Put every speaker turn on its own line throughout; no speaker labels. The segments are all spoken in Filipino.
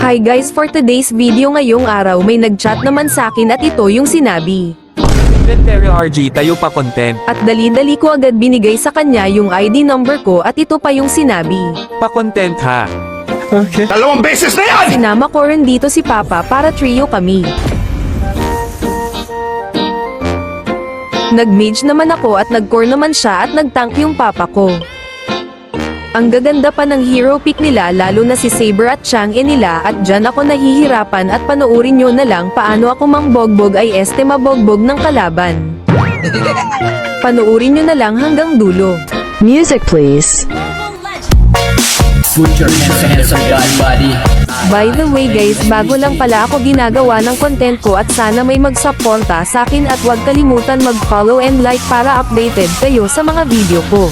Hi guys, for today's video ngayong araw may nagchat naman sa akin at ito yung sinabi.
Inventory RG tayo pa content.
At dali-dali ko agad binigay sa kanya yung ID number ko at ito pa yung sinabi.
Pa content ha.
Dalawang beses na yan!
Sinama ko rin dito si Papa para trio kami. Nag-mage naman ako at nag-core naman siya at nag-tank yung papa ko. Ang gaganda pa ng hero pick nila lalo na si Saber at Chang'e nila at dyan ako nahihirapan at panoorin nyo na lang paano ako mangbogbog ay este mabogbog ng kalaban. Panoorin nyo na lang hanggang dulo.
Music please.
Put your hands on your body.
By the way guys, bago lang pala ako ginagawa ng content ko at sana may magsuporta sa akin at huwag kalimutan mag-follow and like para updated kayo sa mga video ko.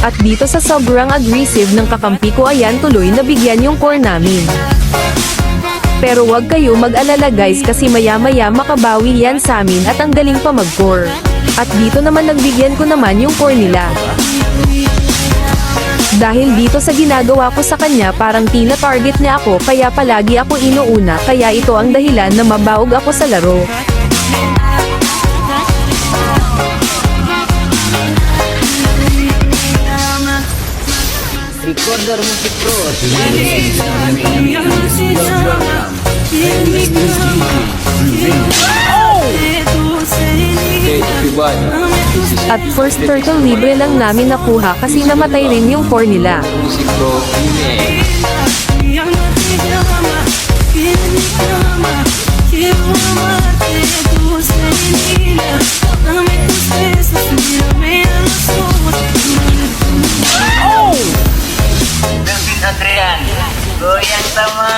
At dito sa sobrang aggressive ng kakampi ko ayan tuloy nabigyan yung core namin. Pero wag kayo mag-alala guys kasi maya-maya makabawi yan sa amin at ang galing pa mag-core. At dito naman nagbigyan ko naman yung core nila. Dahil dito sa ginagawa ko sa kanya parang tina-target niya ako kaya palagi ako inuuna kaya ito ang dahilan na mabaog ako sa laro.
Recorder Music Pro.
At first turtle libre lang namin nakuha kasi namatay rin yung core nila.
Music Pro Remix.
Adrian, goyang sama.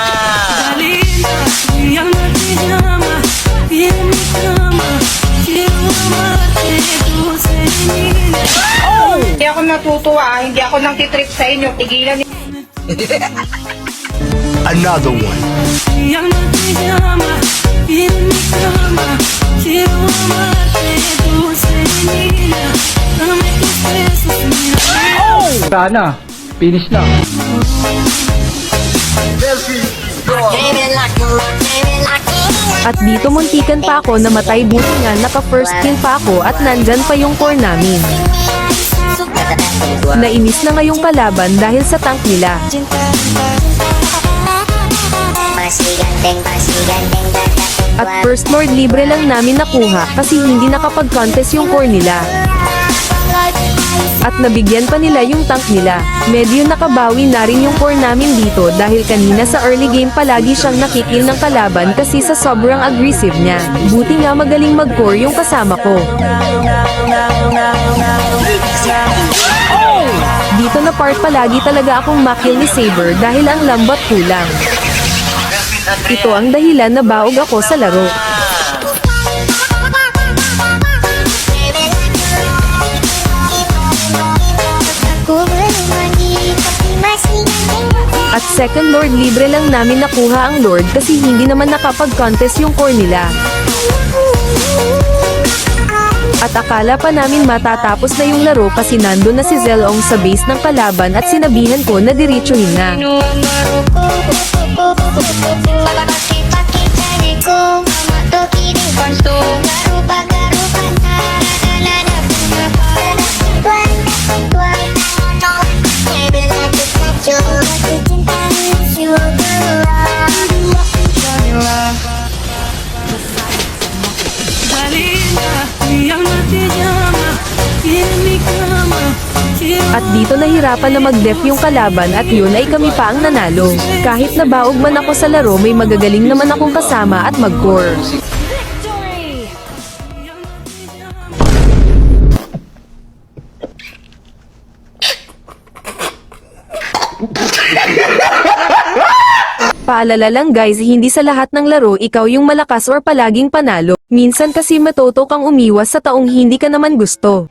Hindi ako natutuwa, hindi ako nang titrip sa inyo. Tigilan niyo.
Another one.
Sana, finish na.
At dito muntikan pa ako namatay buti nga naka first kill pa ako at nandyan pa yung core namin. Nainis na ngayong kalaban dahil sa tank nila. At first lord libre lang namin nakuha kasi hindi nakapag-contest yung core nila. At nabigyan pa nila yung tank nila. Medyo nakabawi na rin yung core namin dito dahil kanina sa early game palagi siyang nakikil ng kalaban kasi sa sobrang aggressive niya. Buti nga magaling mag-core yung kasama ko. Dito na part palagi talaga akong makill ni Saber dahil ang lambat kulang. Ito ang dahilan na baog ako sa laro. At second lord libre lang namin nakuha ang lord kasi hindi naman nakapag-contest yung core nila. At akala pa namin matatapos na yung laro kasi nandun na si Zelong sa base ng kalaban at sinabihan ko na diretsuhin na. At dito nahirapan na mag-def yung kalaban at yun ay kami pa ang nanalo. Kahit nabaog man ako sa laro may magagaling naman akong kasama at mag-core. Paalala lang guys, hindi sa lahat ng laro ikaw yung malakas or palaging panalo. Minsan kasi matuto kang umiwas sa taong hindi ka naman gusto.